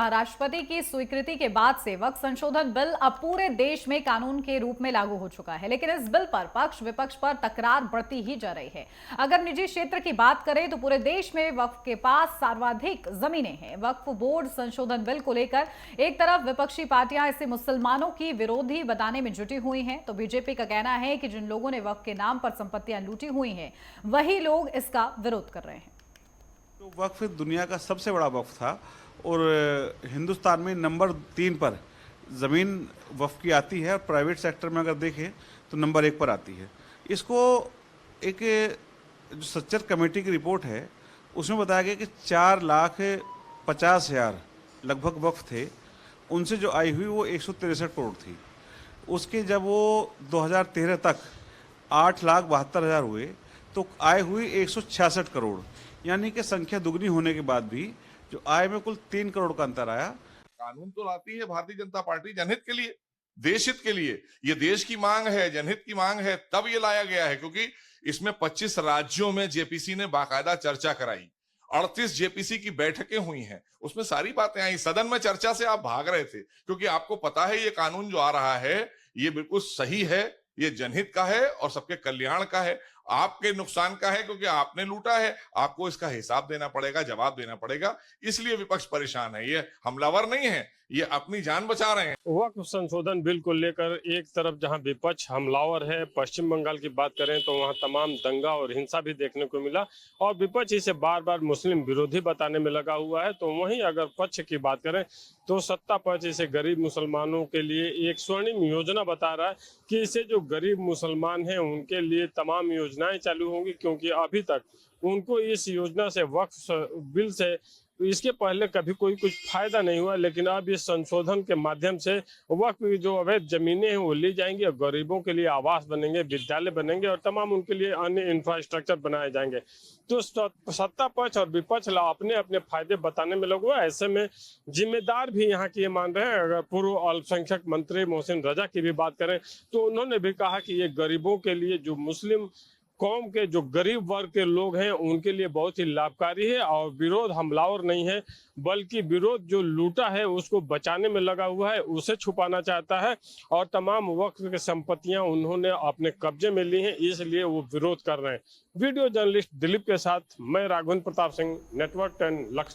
राष्ट्रपति की स्वीकृति के बाद से वक्फ संशोधन बिल अब पूरे देश में कानून के रूप में लागू हो चुका है, लेकिन इस बिल पर पक्ष विपक्ष पर तकरार बढ़ती ही जा रही है। अगर निजी क्षेत्र की बात करें तो पूरे देश में वक्फ के पास सर्वाधिक जमीनें हैं। वक्फ बोर्ड संशोधन बिल को लेकर एक तरफ विपक्षी पार्टियां इसे मुसलमानों की विरोधी बताने में जुटी हुई हैं, तो बीजेपी का कहना है कि जिन लोगों ने वक्फ के नाम पर संपत्तियां लूटी हुई हैं, वही लोग इसका विरोध कर रहे हैं। तो वक्फ दुनिया का सबसे बड़ा वक्फ था और हिंदुस्तान में नंबर 3 पर ज़मीन वक्फ की आती है और प्राइवेट सेक्टर में अगर देखें तो नंबर 1 पर आती है। इसको एक जो सच्चर कमेटी की रिपोर्ट है उसमें बताया गया कि 4,50,000 लगभग वक्फ थे, उनसे जो आई हुई वो 163 करोड़ थी। उसके जब वो 2013 तक 8,72,000 हुए तो आय हुई 166 करोड़, यानी कि संख्या दुगनी होने के बाद भी जो आय में कुल 3 करोड़ का अंतर आया। कानून तो लाती है भारतीय जनता पार्टी जनहित के लिए, देशहित के लिए। ये देश की मांग है, जनहित की मांग है, तब ये लाया गया है, क्योंकि इसमें 25 राज्यों में जेपीसी ने बाकायदा चर्चा कराई, 38 जेपीसी की बैठकें हुई हैं, उसमें सारी बातें आई। सदन में चर्चा से आप भाग रहे थे क्योंकि आपको पता है ये कानून जो आ रहा है ये बिल्कुल सही है, ये जनहित का है और सबके कल्याण का है। आपके नुकसान का है क्योंकि आपने लूटा है, आपको इसका हिसाब देना पड़ेगा, जवाब देना पड़ेगा। इसलिए विपक्ष परेशान है। ये हमलावर नहीं है, ये अपनी जान बचा रहे हैं। वक्फ संशोधन बिल को लेकर एक तरफ जहां विपक्ष हमलावर है, पश्चिम बंगाल की बात करें तो वहां तमाम दंगा और हिंसा भी देखने को मिला और विपक्ष इसे बार बार मुस्लिम विरोधी बताने में लगा हुआ है। तो वहीं अगर पक्ष की बात करें तो सत्ता पक्ष इसे गरीब मुसलमानों के लिए एक स्वर्णिम योजना बता रहा है कि इसे जो गरीब मुसलमान हैं उनके लिए तमाम योजनाएं चालू होंगी, क्योंकि अभी तक उनको इस योजना से वक्फ बिल से इसके पहले कभी कोई कुछ फायदा नहीं हुआ, लेकिन अब इस संशोधन के माध्यम से वक्फ की जो अवैध जमीनें हैं वो ली जाएंगी और गरीबों के लिए आवास बनेंगे, विद्यालय बनेंगे और तमाम उनके लिए अन्य इंफ्रास्ट्रक्चर बनाए जाएंगे। तो सत्ता पक्ष और विपक्ष अपने अपने फायदे बताने में लगा हुआ। ऐसे में जिम्मेदार भी यहाँ की ये मान रहे हैं। अगर पूर्व अल्पसंख्यक मंत्री मोहसिन रजा की भी बात करें तो उन्होंने भी कहा कि ये गरीबों के लिए, जो मुस्लिम कौम के जो गरीब वर्ग के लोग हैं उनके लिए बहुत ही लाभकारी है और विरोध हमलावर नहीं है, बल्कि विरोध जो लूटा है उसको बचाने में लगा हुआ है, उसे छुपाना चाहता है और तमाम वक्फ की संपत्तियां उन्होंने अपने कब्जे में ली हैं, इसलिए वो विरोध कर रहे हैं। वीडियो जर्नलिस्ट दिलीप के साथ मैं राघवेंद्र प्रताप सिंह, नेटवर्क 10 लखनऊ।